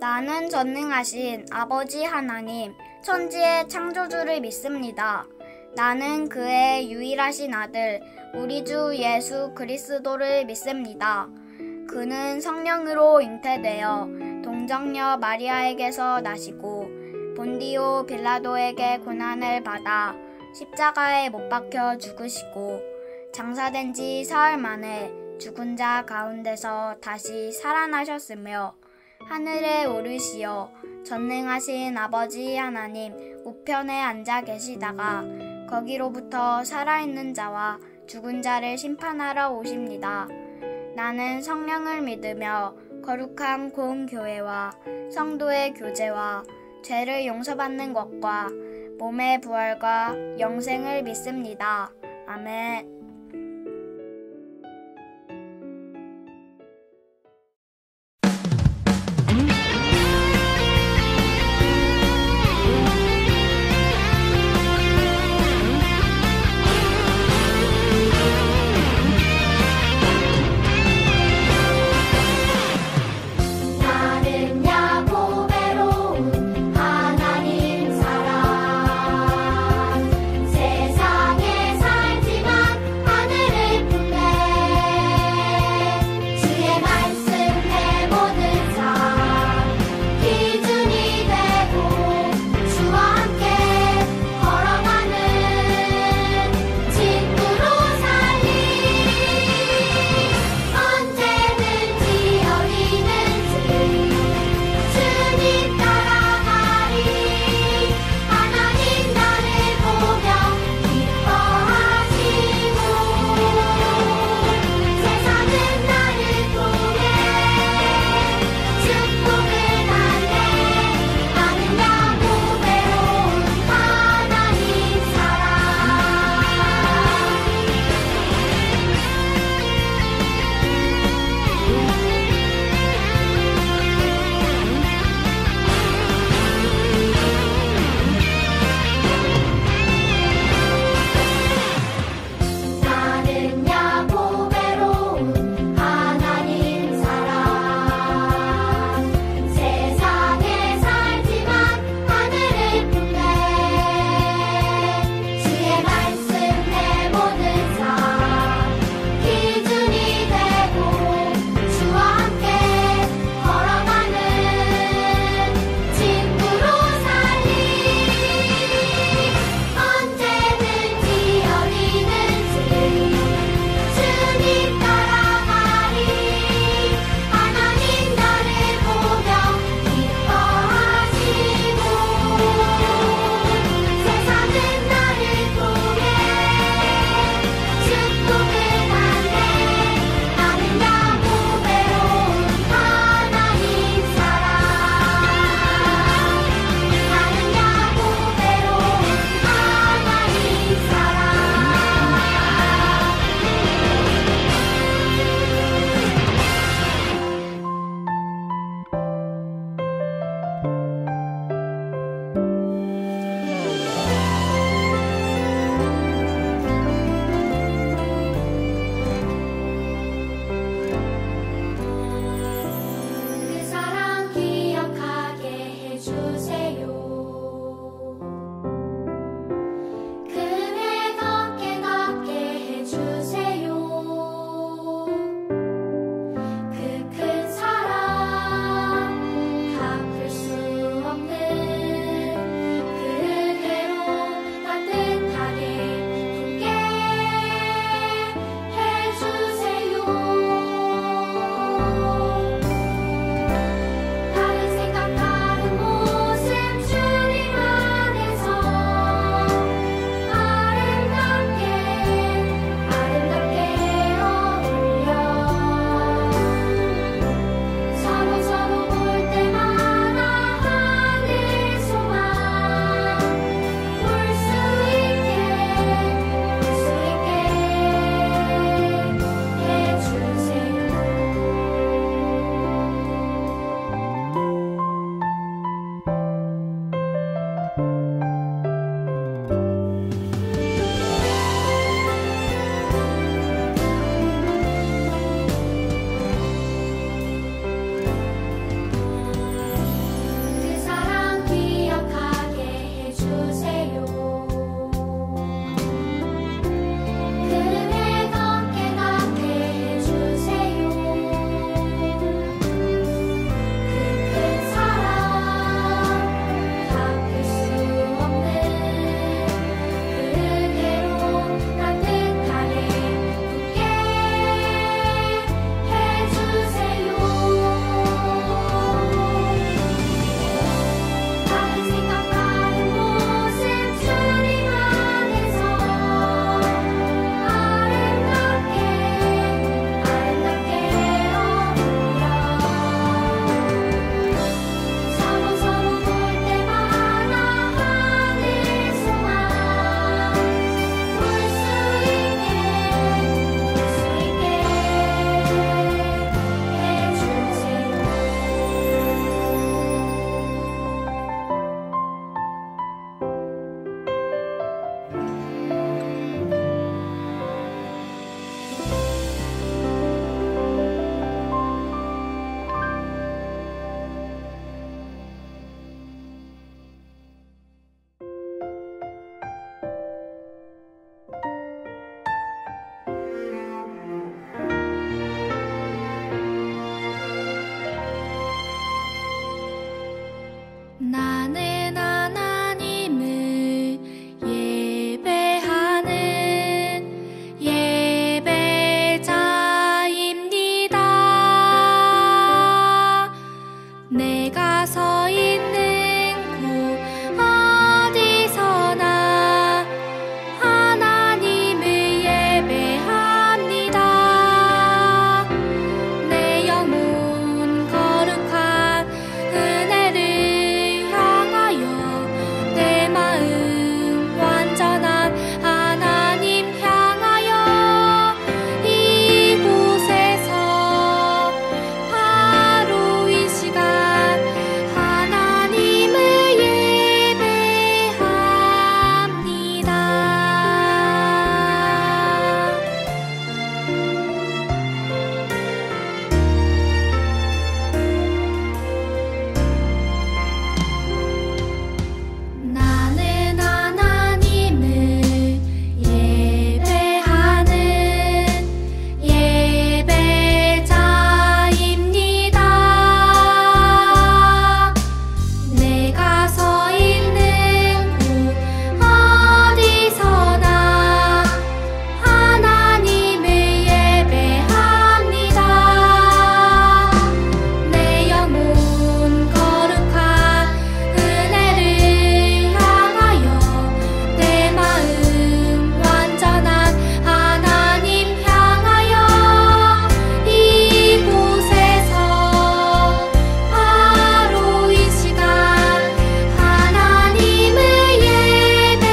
나는 전능하신 아버지 하나님, 천지의 창조주를 믿습니다. 나는 그의 유일하신 아들, 우리 주 예수 그리스도를 믿습니다. 그는 성령으로 잉태되어 동정녀 마리아에게서 나시고 본디오 빌라도에게 고난을 받아 십자가에 못 박혀 죽으시고 장사된 지 사흘 만에 죽은 자 가운데서 다시 살아나셨으며 하늘에 오르시어 전능하신 아버지 하나님 우편에 앉아 계시다가 거기로부터 살아있는 자와 죽은 자를 심판하러 오십니다. 나는 성령을 믿으며 거룩한 공교회와 성도의 교제와 죄를 용서받는 것과 몸의 부활과 영생을 믿습니다. 아멘. 세상에 살지만 서 있는 곳 어디서나 하나님을 예배합니다. 내 영혼 거룩한 은혜를 향하여 내 마음 완전한 하나님 향하여 이곳에서 바로 이 시간 하나님을 예배합니다. 나는 하나님을 예배하는 예배자입니다. 내가 서 있는 곳 어디서나 하나님을 예배합니다. 내 영혼 거룩한 은혜를 향하여 내 마음 완전한 하나님 향하여 이곳에서 바로 이 시간 하나님을 예배합니다.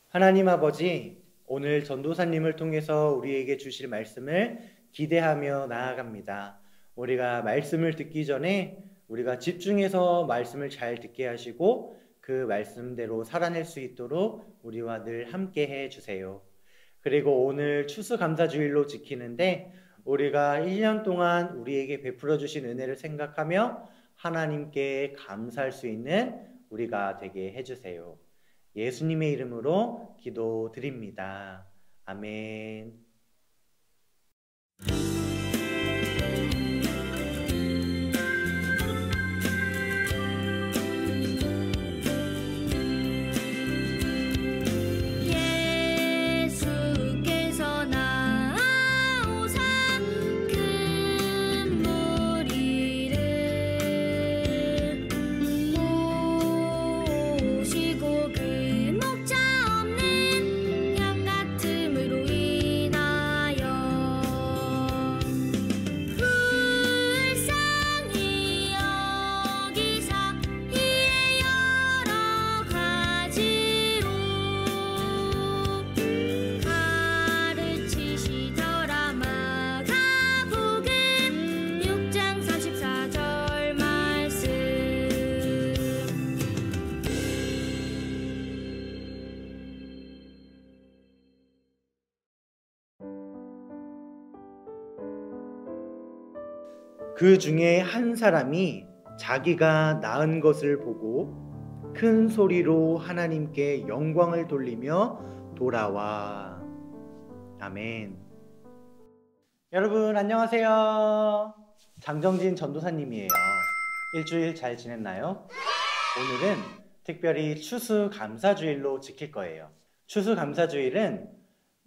하나님 아버지, 오늘 전도사님을 통해서 우리에게 주실 말씀을 기대하며 나아갑니다. 우리가 말씀을 듣기 전에 우리가 집중해서 말씀을 잘 듣게 하시고 그 말씀대로 살아낼 수 있도록 우리와 늘 함께 해 주세요. 그리고 오늘 추수감사주일로 지키는데 우리가 1년 동안 우리에게 베풀어 주신 은혜를 생각하며 하나님께 감사할 수 있는 우리가 되게 해주세요. 예수님의 이름으로 기도드립니다. 아멘. 예수께서 나오사 큰 무리를 모시고 그 목자 없는 양 같음으로 인하여 불쌍히 여기사 이에 여러 가지로 가르치시더라. 마가복음 6장 34절 말씀. 그 중에 한 사람이 자기가 낳은 것을 보고 큰 소리로 하나님께 영광을 돌리며 돌아와. 아멘. 여러분 안녕하세요. 장정진 전도사님이에요. 일주일 잘 지냈나요? 오늘은 특별히 추수감사주일로 지킬 거예요. 추수감사주일은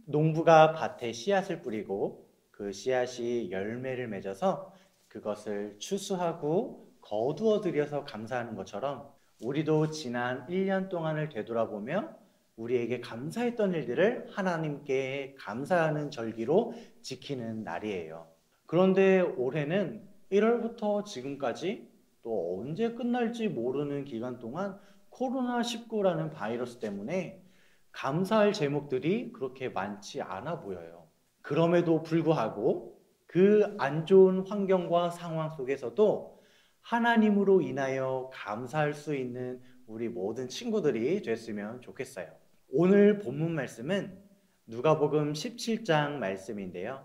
농부가 밭에 씨앗을 뿌리고 그 씨앗이 열매를 맺어서 그것을 추수하고 거두어 들여서 감사하는 것처럼 우리도 지난 1년 동안을 되돌아보며 우리에게 감사했던 일들을 하나님께 감사하는 절기로 지키는 날이에요. 그런데 올해는 1월부터 지금까지 또 언제 끝날지 모르는 기간 동안 코로나19라는 바이러스 때문에 감사할 제목들이 그렇게 많지 않아 보여요. 그럼에도 불구하고 그 안 좋은 환경과 상황 속에서도 하나님으로 인하여 감사할 수 있는 우리 모든 친구들이 됐으면 좋겠어요. 오늘 본문 말씀은 누가복음 17장 말씀인데요.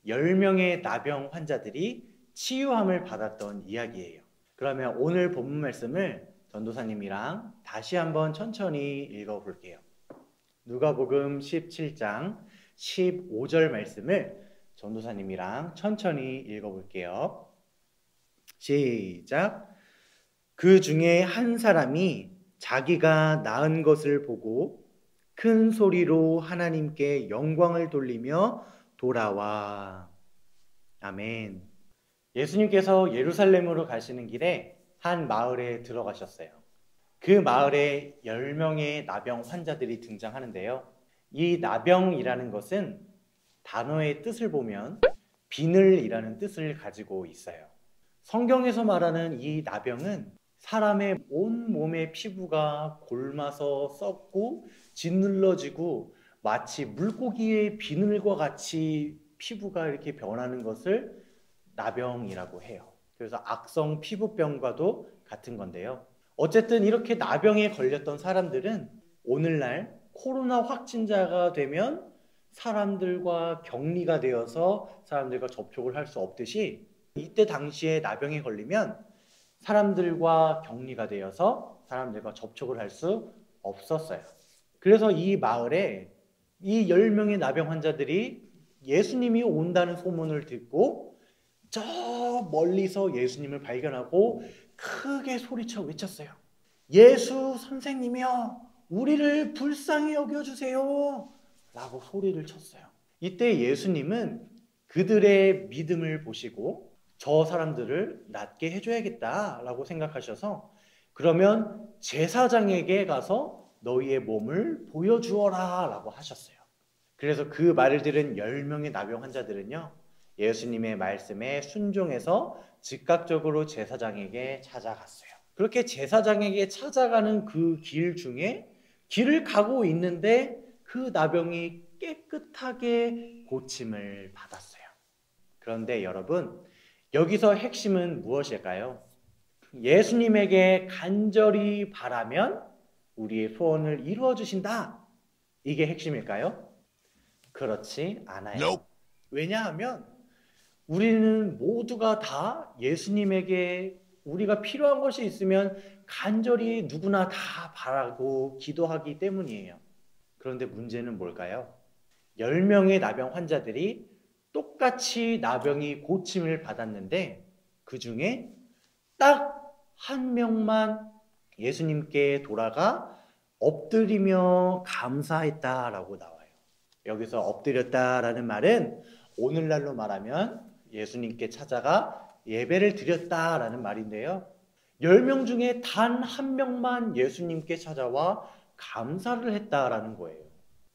10명의 나병 환자들이 치유함을 받았던 이야기예요. 그러면 오늘 본문 말씀을 전도사님이랑 다시 한번 천천히 읽어볼게요. 누가복음 17장 15절 말씀을 전도사님이랑 천천히 읽어볼게요. 시작. 그 중에 한 사람이 자기가 낳은 것을 보고 큰 소리로 하나님께 영광을 돌리며 돌아와. 아멘. 예수님께서 예루살렘으로 가시는 길에 한 마을에 들어가셨어요. 그 마을에 10명의 나병 환자들이 등장하는데요. 이 나병이라는 것은 단어의 뜻을 보면 비늘이라는 뜻을 가지고 있어요. 성경에서 말하는 이 나병은 사람의 온 몸의 피부가 골마서 썩고 짓눌러지고 마치 물고기의 비늘과 같이 피부가 이렇게 변하는 것을 나병이라고 해요. 그래서 악성 피부병과도 같은 건데요. 어쨌든 이렇게 나병에 걸렸던 사람들은 오늘날 코로나 확진자가 되면 사람들과 격리가 되어서 사람들과 접촉을 할 수 없듯이 이때 당시에 나병에 걸리면 사람들과 격리가 되어서 사람들과 접촉을 할 수 없었어요. 그래서 이 마을에 이 10명의 나병 환자들이 예수님이 온다는 소문을 듣고 저 멀리서 예수님을 발견하고 크게 소리쳐 외쳤어요. 예수 선생님이여, 우리를 불쌍히 여겨주세요 라고 소리를 쳤어요. 이때 예수님은 그들의 믿음을 보시고 저 사람들을 낫게 해줘야겠다 라고 생각하셔서 그러면 제사장에게 가서 너희의 몸을 보여주어라 라고 하셨어요. 그래서 그 말을 들은 10명의 나병 환자들은요, 예수님의 말씀에 순종해서 즉각적으로 제사장에게 찾아갔어요. 그렇게 제사장에게 찾아가는 그 길 중에 길을 가고 있는데 그 나병이 깨끗하게 고침을 받았어요. 그런데 여러분, 여기서 핵심은 무엇일까요? 예수님에게 간절히 바라면 우리의 소원을 이루어 주신다. 이게 핵심일까요? 그렇지 않아요. 왜냐하면 우리는 모두가 다 예수님에게 우리가 필요한 것이 있으면 간절히 누구나 다 바라고 기도하기 때문이에요. 그런데 문제는 뭘까요? 10명의 나병 환자들이 똑같이 나병이 고침을 받았는데 그 중에 딱 한 명만 예수님께 돌아가 엎드리며 감사했다라고 나와요. 여기서 엎드렸다라는 말은 오늘날로 말하면 예수님께 찾아가 예배를 드렸다라는 말인데요. 10명 중에 단 한 명만 예수님께 찾아와 감사를 했다라는 거예요.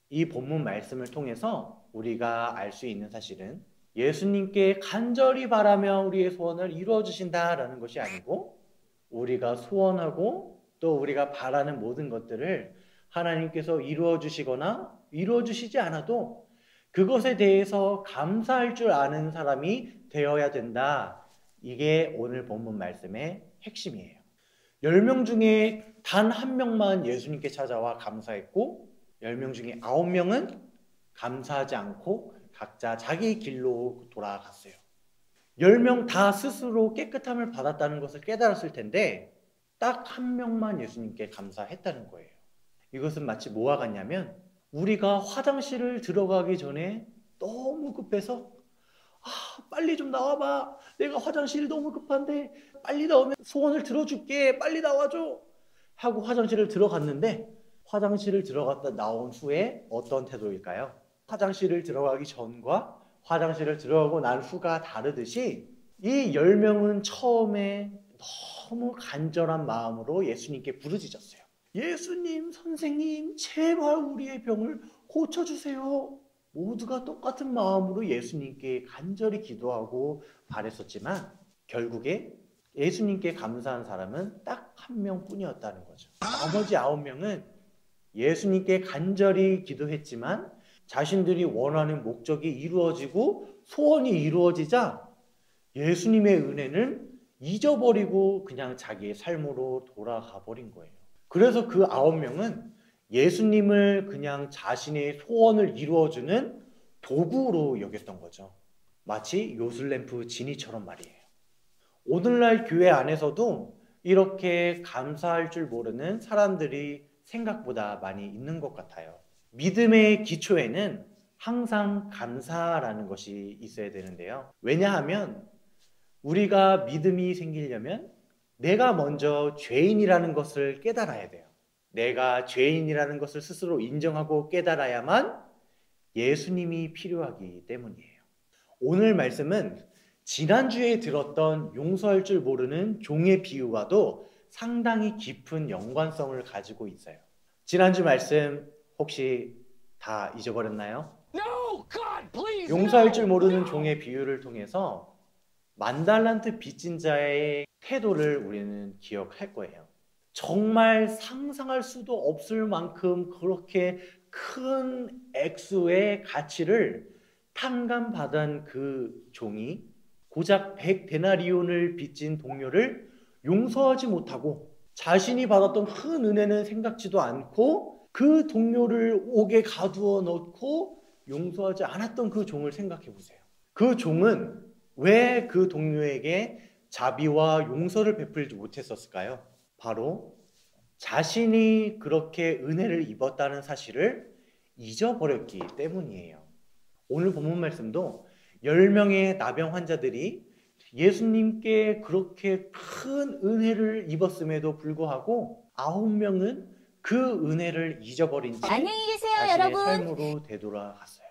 이 본문 말씀을 통해서 우리가 알 수 있는 사실은 예수님께 간절히 바라며 우리의 소원을 이루어 주신다라는 것이 아니고 우리가 소원하고 또 우리가 바라는 모든 것들을 하나님께서 이루어 주시거나 이루어 주시지 않아도 그것에 대해서 감사할 줄 아는 사람이 되어야 된다. 이게 오늘 본문 말씀의 핵심이에요. 10명 중에 단 한 명만 예수님께 찾아와 감사했고 10명 중에 9명은 감사하지 않고 각자 자기 길로 돌아갔어요. 10명 다 스스로 깨끗함을 받았다는 것을 깨달았을 텐데 딱 한 명만 예수님께 감사했다는 거예요. 이것은 마치 뭐와 같냐면 우리가 화장실을 들어가기 전에 너무 급해서 빨리 좀 나와봐. 내가 화장실이 너무 급한데 빨리 나오면 소원을 들어줄게. 빨리 나와줘. 하고 화장실을 들어갔는데 화장실을 들어갔다 나온 후에 어떤 태도일까요? 화장실을 들어가기 전과 화장실을 들어가고 난 후가 다르듯이 이 10명은 처음에 너무 간절한 마음으로 예수님께 부르짖었어요. 예수님, 선생님, 제발 우리의 병을 고쳐주세요. 모두가 똑같은 마음으로 예수님께 간절히 기도하고 바랬었지만 결국에 예수님께 감사한 사람은 딱 한 명뿐이었다는 거죠. 나머지 9명은 예수님께 간절히 기도했지만 자신들이 원하는 목적이 이루어지고 소원이 이루어지자 예수님의 은혜는 잊어버리고 그냥 자기의 삶으로 돌아가 버린 거예요. 그래서 그 9명은 예수님을 그냥 자신의 소원을 이루어주는 도구로 여겼던 거죠. 마치 요술램프 지니처럼 말이에요. 오늘날 교회 안에서도 이렇게 감사할 줄 모르는 사람들이 생각보다 많이 있는 것 같아요. 믿음의 기초에는 항상 감사라는 것이 있어야 되는데요. 왜냐하면 우리가 믿음이 생기려면 내가 먼저 죄인이라는 것을 깨달아야 돼요. 내가 죄인이라는 것을 스스로 인정하고 깨달아야만 예수님이 필요하기 때문이에요. 오늘 말씀은 지난주에 들었던 용서할 줄 모르는 종의 비유와도 상당히 깊은 연관성을 가지고 있어요. 지난주 말씀 혹시 다 잊어버렸나요? No, God, please. 용서할 줄 모르는 종의 비유를 통해서 만달란트 빚진 자의 태도를 우리는 기억할 거예요. 정말 상상할 수도 없을 만큼 그렇게 큰 액수의 가치를 탕감받은 그 종이 고작 100데나리온을 빚진 동료를 용서하지 못하고 자신이 받았던 큰 은혜는 생각지도 않고 그 동료를 옥에 가두어 넣고 용서하지 않았던 그 종을 생각해 보세요. 그 종은 왜 그 동료에게 자비와 용서를 베풀지 못했었을까요? 바로 자신이 그렇게 은혜를 입었다는 사실을 잊어버렸기 때문이에요. 오늘 본문 말씀도 10명의 나병 환자들이 예수님께 그렇게 큰 은혜를 입었음에도 불구하고 9명은 그 은혜를 잊어버린 채 안녕히 계세요, 자신의 여러분. 삶으로 되돌아갔어요.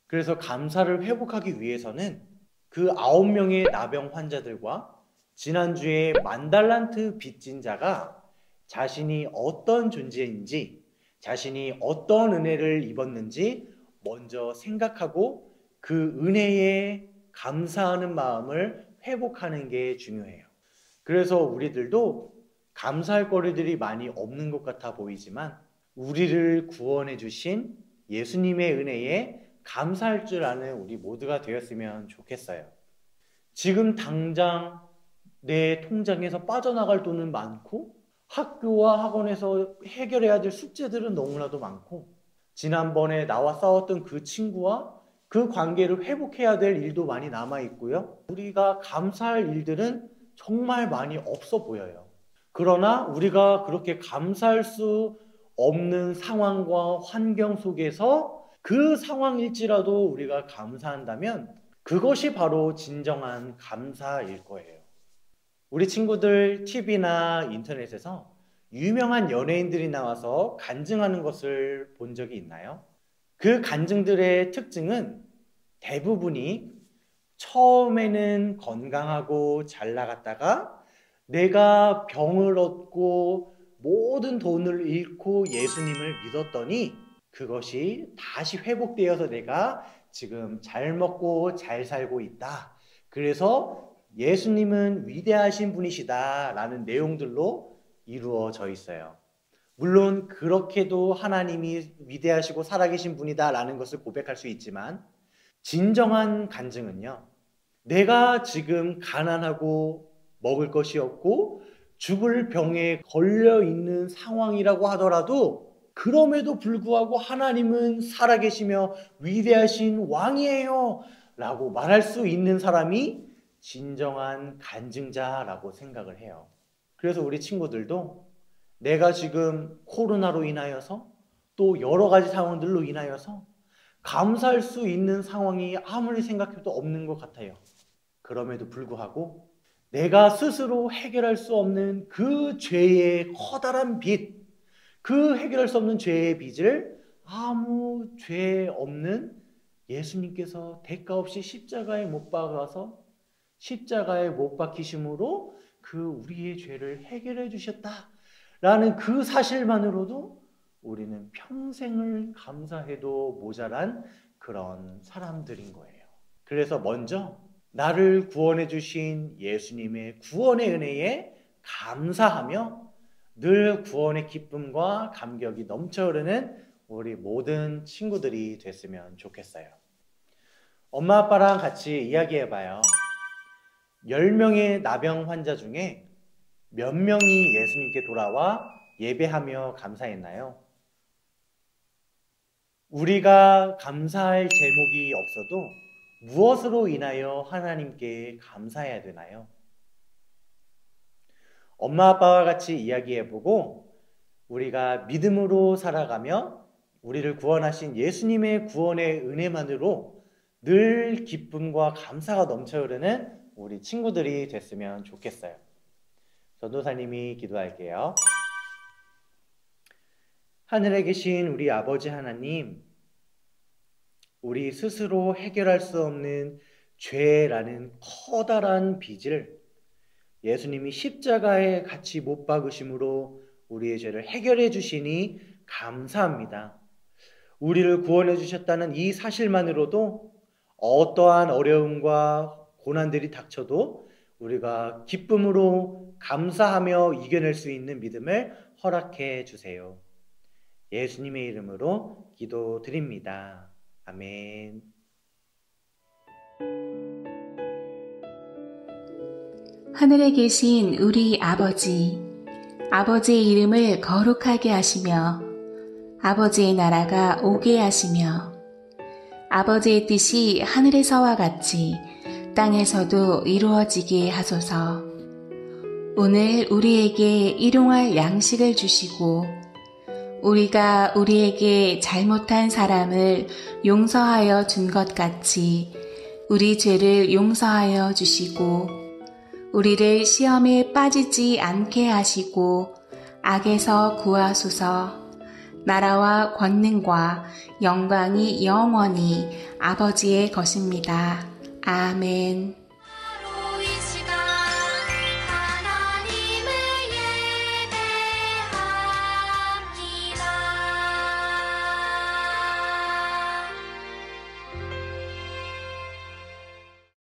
그래서 감사를 회복하기 위해서는 그 9명의 나병 환자들과 지난주에 만달란트 빚진 자가 자신이 어떤 존재인지, 자신이 어떤 은혜를 입었는지 먼저 생각하고 그 은혜에 감사하는 마음을 회복하는 게 중요해요. 그래서 우리들도 감사할 거리들이 많이 없는 것 같아 보이지만 우리를 구원해 주신 예수님의 은혜에 감사할 줄 아는 우리 모두가 되었으면 좋겠어요. 지금 당장 내 통장에서 빠져나갈 돈은 많고 학교와 학원에서 해결해야 될 숙제들은 너무나도 많고 지난번에 나와 싸웠던 그 친구와 그 관계를 회복해야 될 일도 많이 남아있고요. 우리가 감사할 일들은 정말 많이 없어 보여요. 그러나 우리가 그렇게 감사할 수 없는 상황과 환경 속에서 그 상황일지라도 우리가 감사한다면 그것이 바로 진정한 감사일 거예요. 우리 친구들 TV나 인터넷에서 유명한 연예인들이 나와서 간증하는 것을 본 적이 있나요? 그 간증들의 특징은 대부분이 처음에는 건강하고 잘 나갔다가 내가 병을 얻고 모든 돈을 잃고 예수님을 믿었더니 그것이 다시 회복되어서 내가 지금 잘 먹고 잘 살고 있다. 그래서 예수님은 위대하신 분이시다 라는 내용들로 이루어져 있어요. 물론 그렇게도 하나님이 위대하시고 살아계신 분이다 라는 것을 고백할 수 있지만 진정한 간증은요, 내가 지금 가난하고 먹을 것이 없고 죽을 병에 걸려 있는 상황이라고 하더라도 그럼에도 불구하고 하나님은 살아계시며 위대하신 왕이에요 라고 말할 수 있는 사람이 진정한 간증자라고 생각을 해요. 그래서 우리 친구들도 내가 지금 코로나로 인하여서 또 여러 가지 상황들로 인하여서 감사할 수 있는 상황이 아무리 생각해도 없는 것 같아요. 그럼에도 불구하고 내가 스스로 해결할 수 없는 그 죄의 커다란 빚, 그 해결할 수 없는 죄의 빚을 아무 죄 없는 예수님께서 대가 없이 십자가에 못 박아서 십자가에 못 박히심으로 그 우리의 죄를 해결해 주셨다라는 그 사실만으로도 우리는 평생을 감사해도 모자란 그런 사람들인 거예요. 그래서 먼저 나를 구원해 주신 예수님의 구원의 은혜에 감사하며 늘 구원의 기쁨과 감격이 넘쳐 흐르는 우리 모든 친구들이 됐으면 좋겠어요. 엄마 아빠랑 같이 이야기해봐요. 10명의 나병 환자 중에 몇 명이 예수님께 돌아와 예배하며 감사했나요? 우리가 감사할 제목이 없어도 무엇으로 인하여 하나님께 감사해야 되나요? 엄마 아빠와 같이 이야기해보고 우리가 믿음으로 살아가며 우리를 구원하신 예수님의 구원의 은혜만으로 늘 기쁨과 감사가 넘쳐 흐르는 우리 친구들이 됐으면 좋겠어요. 전도사님이 기도할게요. 하늘에 계신 우리 아버지 하나님, 우리 스스로 해결할 수 없는 죄라는 커다란 빚을 예수님이 십자가에 같이 못 박으심으로 우리의 죄를 해결해 주시니 감사합니다. 우리를 구원해 주셨다는 이 사실만으로도 어떠한 어려움과 고난들이 닥쳐도 우리가 기쁨으로 감사하며 이겨낼 수 있는 믿음을 허락해 주세요. 예수님의 이름으로 기도드립니다. 아멘. 하늘에 계신 우리 아버지, 아버지의 이름을 거룩하게 하시며 아버지의 나라가 오게 하시며 아버지의 뜻이 하늘에서와 같이 땅에서도 이루어지게 하소서. 오늘 우리에게 일용할 양식을 주시고 우리가 우리에게 잘못한 사람을 용서하여 준 것 같이 우리 죄를 용서하여 주시고 우리를 시험에 빠지지 않게 하시고 악에서 구하소서. 나라와 권능과 영광이 영원히 아버지의 것입니다. 아멘.